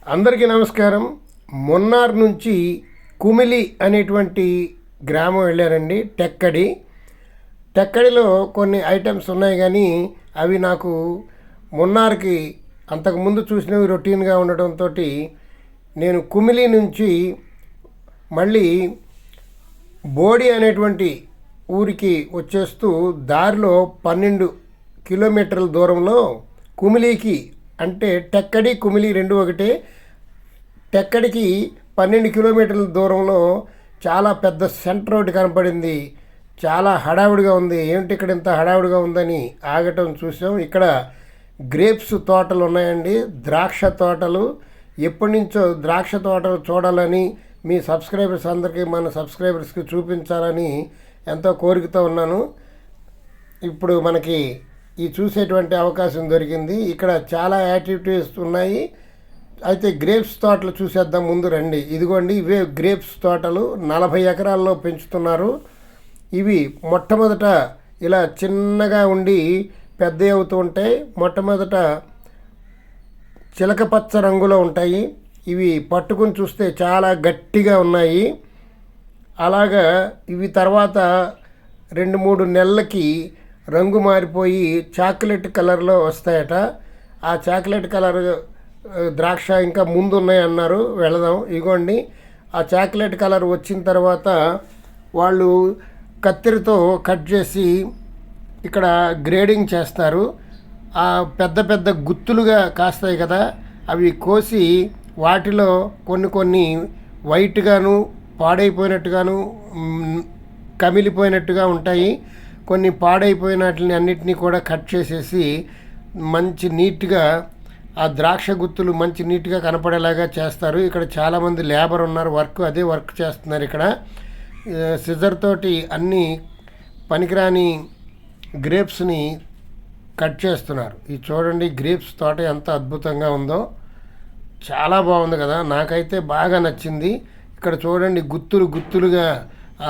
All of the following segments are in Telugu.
అందరికీ నమస్కారం. మొన్నార్ నుంచి కుమిలి అనేటువంటి గ్రామం వెళ్ళారండి. టెక్కడిలో కొన్ని ఐటమ్స్ ఉన్నాయి, కానీ అవి నాకు మొన్నార్కి అంతకుముందు చూసినవి రొటీన్గా ఉండటంతో నేను కుమిలి నుంచి మళ్ళీ బోడి అనేటువంటి ఊరికి వచ్చేస్తూ దారిలో 12 కిలోమీటర్ల దూరంలో కుమిలికి, అంటే టెక్కడి కుమిలి రెండు ఒకటే. టెక్కడికి 12 కిలోమీటర్ల దూరంలో చాలా పెద్ద సెంటర్ రోడ్డు కనపడింది. చాలా హడావుడిగా ఉంది. ఏమిటి ఇక్కడ ఇంత హడావుడిగా ఉందని ఆగటం చూసాం. ఇక్కడ గ్రేప్స్ తోటలు ఉన్నాయండి, ద్రాక్ష తోటలు. ఎప్పటి నుంచో ద్రాక్ష తోటలు చూడాలని మీ సబ్స్క్రైబర్స్ అందరికీ, మన సబ్స్క్రైబర్స్కి చూపించాలని ఎంతో కోరికతో ఉన్నాను. ఇప్పుడు మనకి ఈ చూసేటువంటి అవకాశం దొరికింది. ఇక్కడ చాలా యాక్టివిటీస్ ఉన్నాయి. అయితే గ్రేప్స్ తోటలు చూసేద్దాం ముందు రండి. ఇదిగోండి, ఇవే గ్రేప్స్ తోటలు 40 ఎకరాల్లో పెంచుతున్నారు. ఇవి మొట్టమొదట ఇలా చిన్నగా ఉండి పెద్ద అవుతూ ఉంటాయి. మొట్టమొదట చిలకపచ్చ రంగులో ఉంటాయి. ఇవి పట్టుకుని చూస్తే చాలా గట్టిగా ఉన్నాయి. అలాగా ఇవి తర్వాత 2-3 నెలలకి రంగు మారిపోయి చాక్లెట్ కలర్లో వస్తాయట. ఆ చాక్లెట్ కలర్ ద్రాక్ష ఇంకా ముందు ఉన్నాయి అన్నారు. వెళదాం. ఇగోండి, ఆ చాక్లెట్ కలర్ వచ్చిన తర్వాత వాళ్ళు కత్తిరితో కట్ చేసి ఇక్కడ గ్రేడింగ్ చేస్తారు. ఆ పెద్ద పెద్ద గుత్తులుగా కాస్తాయి కదా, అవి కోసి వాటిలో కొన్ని వైట్గాను, పాడైపోయినట్టుగాను, కమిలిపోయినట్టుగా ఉంటాయి. కొన్ని పాడైపోయినట్లని అన్నిటినీ కూడా కట్ చేసేసి మంచి నీట్గా ఆ ద్రాక్ష గుత్తులు మంచి నీట్గా కనపడేలాగా చేస్తారు. ఇక్కడ చాలామంది లేబర్ ఉన్నారు, అదే వర్క్ చేస్తున్నారు. ఇక్కడ సిజర్ తోటి అన్ని పనికిరాని గ్రేప్స్ని కట్ చేస్తున్నారు. ఇది చూడండి, గ్రేప్స్ తోట ఎంత అద్భుతంగా ఉందో. చాలా బాగుంది కదా, నాకైతే బాగా నచ్చింది. ఇక్కడ చూడండి, గుత్తులుగా,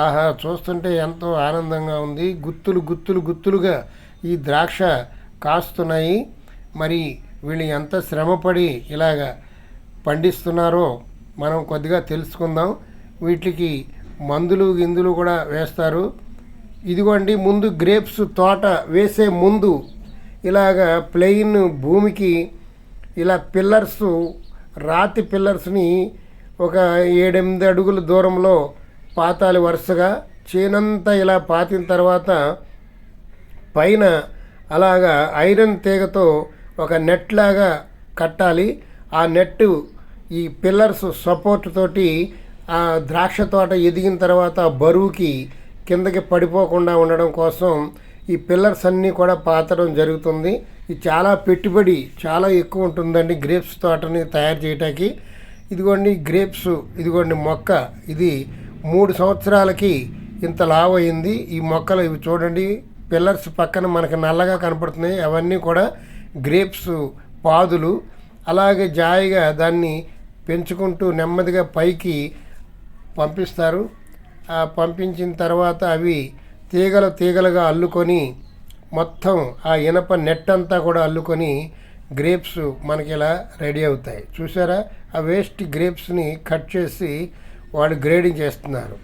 ఆహా, చూస్తుంటే ఎంతో ఆనందంగా ఉంది. గుత్తులుగా ఈ ద్రాక్ష కాస్తున్నాయి. మరి వీళ్ళు ఎంత శ్రమపడి ఇలాగా పండిస్తున్నారో మనం కొద్దిగా తెలుసుకుందాం. వీటికి గిందులు కూడా వేస్తారు. ఇదిగోండి, ముందు గ్రేప్స్ తోట వేసే ముందు ఇలాగా ప్లెయిన్ భూమికి ఇలా రాతి పిల్లర్స్ని ఒక 7-8 అడుగుల దూరంలో పాతాలి. వరుసగా చేనంతా ఇలా పాతిన తర్వాత పైన అలాగా ఐరన్ తీగతో ఒక నెట్ లాగా కట్టాలి. ఆ నెట్ ఈ పిల్లర్స్ సపోర్ట్ తోటి ఆ ద్రాక్ష తోట ఎదిగిన తర్వాత బరువుకి కిందకి పడిపోకుండా ఉండడం కోసం ఈ పిల్లర్స్ అన్నీ కూడా పాతడం జరుగుతుంది. ఇది చాలా పెట్టుబడి చాలా ఎక్కువ ఉంటుందండి గ్రేప్స్ తోటని తయారు చేయటానికి. ఇదిగోండి గ్రేప్స్, ఇదిగోండి మొక్క, ఇది 3 సంవత్సరాలకి ఇంత లావు అయింది. ఈ మొక్కలు ఇవి చూడండి, పిల్లర్స్ పక్కన మనకు నల్లగా కనపడుతున్నాయి. అవన్నీ కూడా గ్రేప్స్ పాదులు. అలాగే జాయిగా దాన్ని పెంచుకుంటూ నెమ్మదిగా పైకి పంపిస్తారు. పంపించిన తర్వాత అవి తీగలుగా అల్లుకొని మొత్తం ఆ ఇనప నెట్ అంతా కూడా అల్లుకొని గ్రేప్స్ మనకి ఇలా రెడీ అవుతాయి. చూసారా, ఆ వేస్ట్ గ్రేప్స్ని కట్ చేసి వాడు గ్రేడింగ్ చేస్తున్నారు.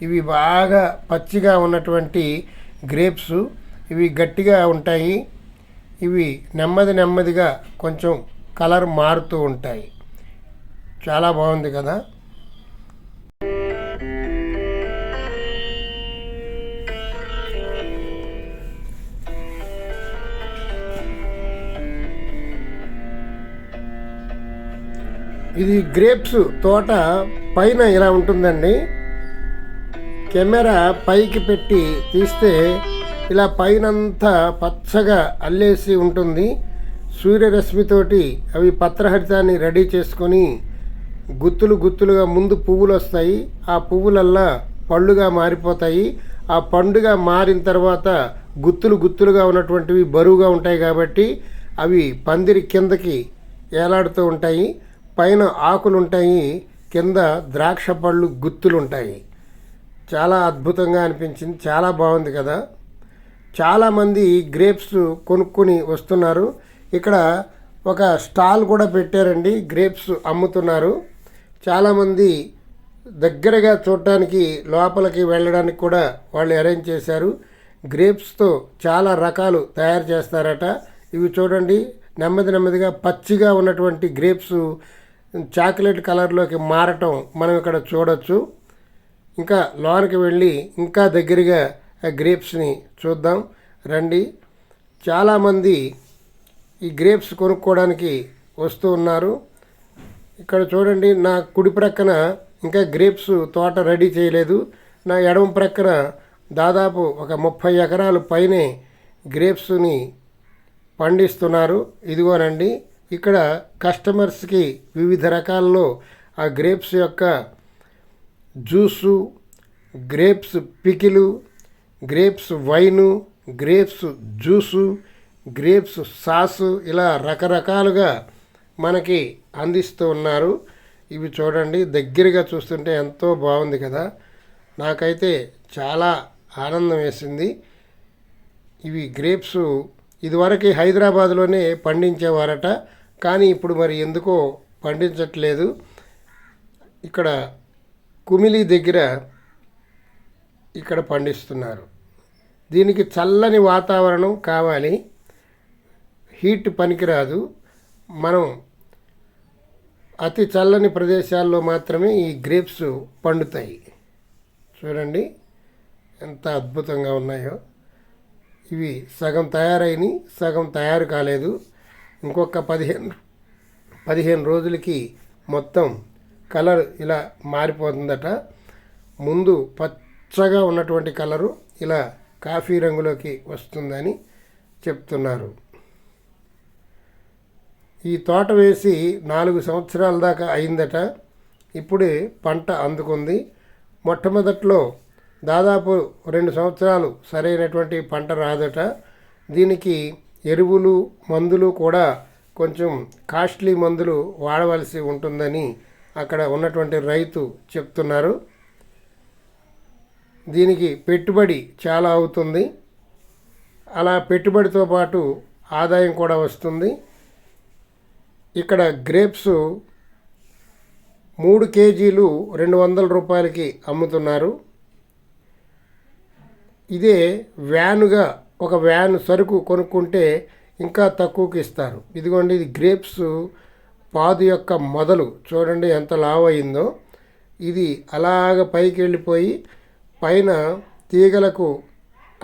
ఇవి బాగా పచ్చిగా ఉన్నటువంటి గ్రేప్స్, ఇవి గట్టిగా ఉంటాయి. ఇవి నెమ్మదిగా కొంచెం కలర్ మారుతూ ఉంటాయి. చాలా బాగుంది కదా. ఇది గ్రేప్స్ తోట పైన ఇలా ఉంటుందండి. కెమెరా పైకి పెట్టి తీస్తే ఇలా పైనంతా పచ్చగా అల్లేసి ఉంటుంది. సూర్యరశ్మితోటి అవి పత్రహరితాన్ని రెడీ చేసుకొని గుత్తులుగా ముందు పువ్వులు వస్తాయి. ఆ పువ్వులల్లా పళ్ళుగా మారిపోతాయి. ఆ పండుగా మారిన తర్వాత గుత్తులుగా ఉన్నటువంటివి బరువుగా ఉంటాయి కాబట్టి అవి పందిరి కిందకి ఏలాడుతూ ఉంటాయి. పైన ఆకులు ఉంటాయి, కింద ద్రాక్ష పళ్ళు గుత్తులు ఉంటాయి. చాలా అద్భుతంగా అనిపించింది. చాలా బాగుంది కదా. చాలామంది గ్రేప్స్ కొనుక్కొని వస్తున్నారు. ఇక్కడ ఒక స్టాల్ కూడా పెట్టారండి, గ్రేప్స్ అమ్ముతున్నారు. చాలామంది దగ్గరగా చూడటానికి లోపలికి వెళ్ళడానికి కూడా వాళ్ళు అరేంజ్ చేశారు. గ్రేప్స్తో చాలా రకాలు తయారు చేస్తారట. ఇవి చూడండి, నెమ్మదిగా పచ్చిగా ఉన్నటువంటి గ్రేప్స్ చాక్లెట్ కలర్లోకి మారటం మనం ఇక్కడ చూడొచ్చు. ఇంకా లోనికి వెళ్ళి ఇంకా దగ్గరగా ఆ గ్రేప్స్ని చూద్దాం రండి. చాలామంది ఈ గ్రేప్స్ కొనుక్కోవడానికి వస్తూ ఉన్నారు. ఇక్కడ చూడండి, నా కుడి ప్రక్కన ఇంకా గ్రేప్స్ తోట రెడీ చేయలేదు. నా ఎడమ ప్రక్కన దాదాపు ఒక 30 ఎకరాలు పైనే గ్రేప్స్ని పండిస్తున్నారు. ఇదిగోనండి, ఇక్కడ కస్టమర్స్కి వివిధ రకాల్లో ఆ గ్రేప్స్ యొక్క juice, grapes pickle, grapes wine, grapes juice, grapes sauce, ఇలా రకరకాలుగా మనకి అందిస్తూ ఉన్నారు. ఇవి చూడండి, దగ్గరగా చూస్తుంటే ఎంతో బాగుంది కదా. నాకైతే చాలా ఆనందం వేసింది. ఇవి గ్రేప్స్ ఇదివరకు హైదరాబాద్లోనే పండించేవారట, కానీ ఇప్పుడు మరి ఎందుకో పండించట్లేదు. ఇక్కడ కుమిలి దగ్గర ఇక్కడ పండిస్తున్నారు. దీనికి చల్లని వాతావరణం కావాలి, హీట్ పనికిరాదు. మనం అతి చల్లని ప్రదేశాల్లో మాత్రమే ఈ గ్రేప్స్ పండుతాయి. చూడండి ఎంత అద్భుతంగా ఉన్నాయో. ఇవి సగం తయారైనవి, సగం తయారు కాలేదు. ఇంకొక 15 రోజులకి మొత్తం కలర్ ఇలా మారిపోతుందట. ముందు పచ్చగా ఉన్నటువంటి కలరు ఇలా కాఫీ రంగులోకి వస్తుందని చెప్తున్నారు. ఈ తోట వేసి 4 సంవత్సరాల దాకా అయిందట. ఇప్పుడే పంట అందుకుంది. మొట్టమొదట్లో దాదాపు 2 సంవత్సరాలు సరైనటువంటి పంట రాదట. దీనికి ఎరువులు, మందులు కూడా కొంచెం కాస్ట్లీ మందులు వాడవలసి ఉంటుందని అక్కడ ఉన్నటువంటి రైతు చెప్తున్నారు. దీనికి పెట్టుబడి చాలా అవుతుంది. అలా పెట్టుబడితో పాటు ఆదాయం కూడా వస్తుంది. ఇక్కడ గ్రేప్స్ 3 కేజీలు 200 రూపాయలకి అమ్ముతున్నారు. ఇదే వ్యానుగా ఒక వ్యాన్ సరుకు కొనుక్కుంటే ఇంకా తక్కువకి ఇస్తారు. ఇదిగోండి, ఇది గ్రేప్స్ పాదు యొక్క మొదలు చూడండి ఎంత లావు అయిందో. ఇది అలాగ పైకి వెళ్ళిపోయి పైన తీగలకు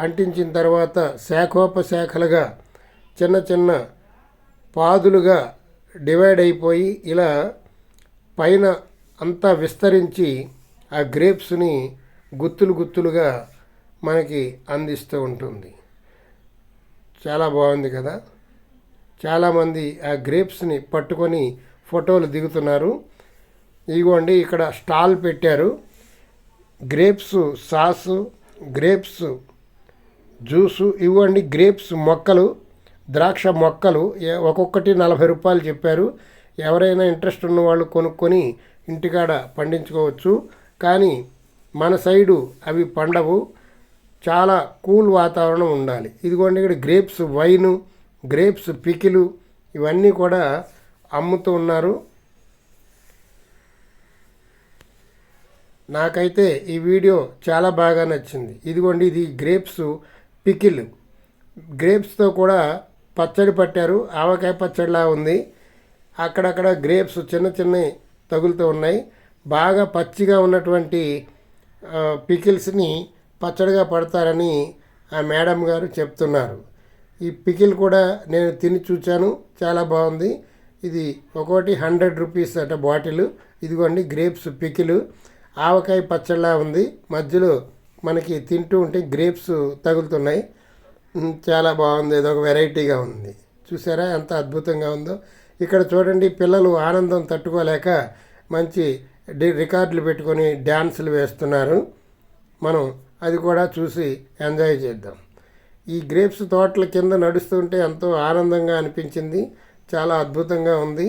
అంటించిన తర్వాత శాఖోపశాఖలుగా చిన్న చిన్న పాదులుగా డివైడ్ అయిపోయి ఇలా పైన అంతా విస్తరించి ఆ గ్రేప్స్ని గుత్తులుగా మనకి అందిస్తూ ఉంటుంది. చాలా బాగుంది కదా. చాలామంది ఆ గ్రేప్స్ని పట్టుకొని ఫోటోలు దిగుతున్నారు. ఇదిగోండి, ఇక్కడ స్టాల్ పెట్టారు. గ్రేప్స్ సాసు, గ్రేప్స్ జ్యూసు, ఇవ్వండి గ్రేప్స్ మొక్కలు, ద్రాక్ష మొక్కలు ఒక్కొక్కటి 40 రూపాయలు చెప్పారు. ఎవరైనా ఇంట్రెస్ట్ ఉన్న వాళ్ళు కొనుక్కొని ఇంటికాడ పండించుకోవచ్చు. కానీ మన సైడు అవి పండవు, చాలా కూల్ వాతావరణం ఉండాలి. ఇదిగోండి, ఇక్కడ గ్రేప్స్ వైను, గ్రేప్స్ పికిలు ఇవన్నీ కూడా అమ్ముతూ ఉన్నారు. నాకైతే ఈ వీడియో చాలా బాగా నచ్చింది. ఇదిగోండి, ఇది గ్రేప్స్ పికిల్. గ్రేప్స్తో కూడా పచ్చడి పట్టారు, ఆవకాయ పచ్చడిలా ఉంది. అక్కడక్కడ గ్రేప్స్ చిన్నవి తగులుతూ ఉన్నాయి. బాగా పచ్చిగా ఉన్నటువంటి పికిల్స్ని పచ్చడిగా పడతారని ఆ మేడం గారు చెప్తున్నారు. ఈ పికిల్ కూడా నేను తిని చూశాను, చాలా బాగుంది. ఇది ఒక్కోటి 100 రూపీస్ అట బాటిల్. ఇదిగోండి గ్రేప్స్ పికిలు, ఆవకాయ పచ్చడిలా ఉంది. మధ్యలో మనకి తింటూ ఉంటే గ్రేప్స్ తగులుతున్నాయి. చాలా బాగుంది, ఏదో ఒక వెరైటీగా ఉంది. చూసారా ఎంత అద్భుతంగా ఉందో. ఇక్కడ చూడండి, పిల్లలు ఆనందం తట్టుకోలేక మంచి రికార్డులు పెట్టుకొని డ్యాన్సులు వేస్తున్నారు. మనం అది కూడా చూసి ఎంజాయ్ చేద్దాం. ఈ గ్రేప్స్ తోటల కింద నడుస్తుంటే ఎంతో ఆనందంగా అనిపించింది, చాలా అద్భుతంగా ఉంది.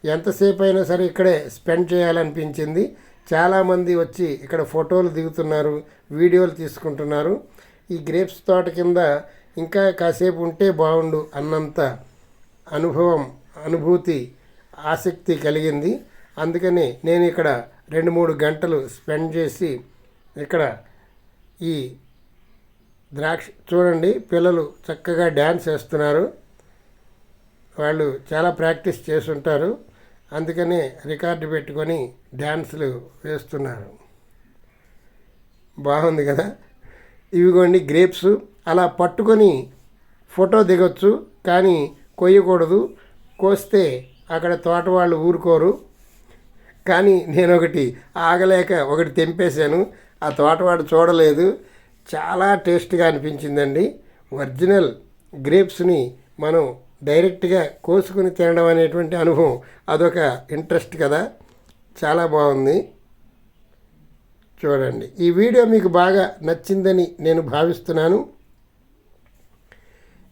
ఎంతసేపు అయినా సరే ఇక్కడే స్పెండ్ చేయాలనిపించింది. చాలామంది వచ్చి ఇక్కడ ఫోటోలు దిగుతున్నారు, వీడియోలు తీసుకుంటున్నారు. ఈ గ్రేప్స్ తోట కింద ఇంకా కాసేపు ఉంటే బాగుండు అన్నంత అనుభవం అనుభూతి ఆసక్తి కలిగింది. అందుకని నేను ఇక్కడ 2-3 గంటలు స్పెండ్ చేసి ఇక్కడ ఈ ద్రాక్ష చూడండి, పిల్లలు చక్కగా డ్యాన్స్ వేస్తున్నారు. వాళ్ళు చాలా ప్రాక్టీస్ చేసుంటారు, అందుకనే రికార్డు పెట్టుకొని డ్యాన్సులు వేస్తున్నారు. బాగుంది కదా. ఇవిగోండి గ్రేప్స్. అలా పట్టుకొని ఫోటో దిగొచ్చు, కానీ కొయ్యకూడదు. కోస్తే అక్కడ తోట వాళ్ళు ఊరుకోరు. కానీ నేను ఒకటి ఆగలేక ఒకటి తెంపేశాను. ఆ తోటవాడు చూడలేదు. చాలా టేస్ట్గా అనిపించిందండి. ఒరిజినల్ గ్రేప్స్ని మనం డైరెక్ట్గా కోసుకుని తినడం అనేటువంటి అనుభవం అదొక ఇంట్రెస్ట్ కదా. చాలా బాగుంది. చూడండి, ఈ వీడియో మీకు బాగా నచ్చిందని నేను భావిస్తున్నాను.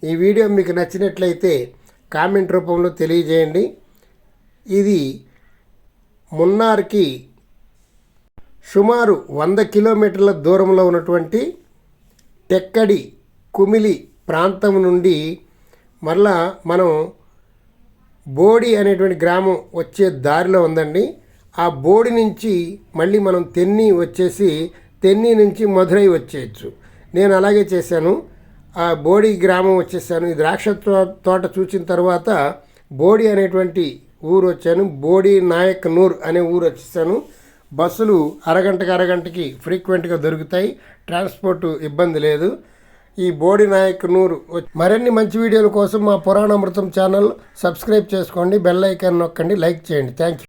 ఈ వీడియో మీకు నచ్చినట్లయితే కామెంట్ రూపంలో తెలియజేయండి. ఇది మున్నార్కి సుమారు 100 కిలోమీటర్ల దూరంలో ఉన్నటువంటి టెక్కడి కుమిలి ప్రాంతం నుండి మరలా మనం బోడి అనేటువంటి గ్రామం వచ్చే దారిలో ఉందండి. ఆ బోడి నుంచి మళ్ళీ మనం తెన్ని వచ్చేసి తెన్ని నుంచి మధురై వచ్చేయచ్చు. నేను అలాగే చేశాను. ఆ బోడి గ్రామం వచ్చేసాను. ఈ ద్రాక్ష తోట చూసిన తర్వాత బోడి అనేటువంటి ఊరు వచ్చాను. బోడి నాయక్నూర్ అనే ఊరు వచ్చేసాను. బస్సులు అరగంటకి ఫ్రీక్వెంట్గా దొరుకుతాయి. ట్రాన్స్పోర్ట్ ఇబ్బంది లేదు. ఈ బోడి నాయక్నూర్. మరిన్ని మంచి వీడియోల కోసం మా పురాణామృతం ఛానల్ సబ్స్క్రైబ్ చేసుకోండి, బెల్ ఐకాన్ నొక్కండి, లైక్ చేయండి. Thank you.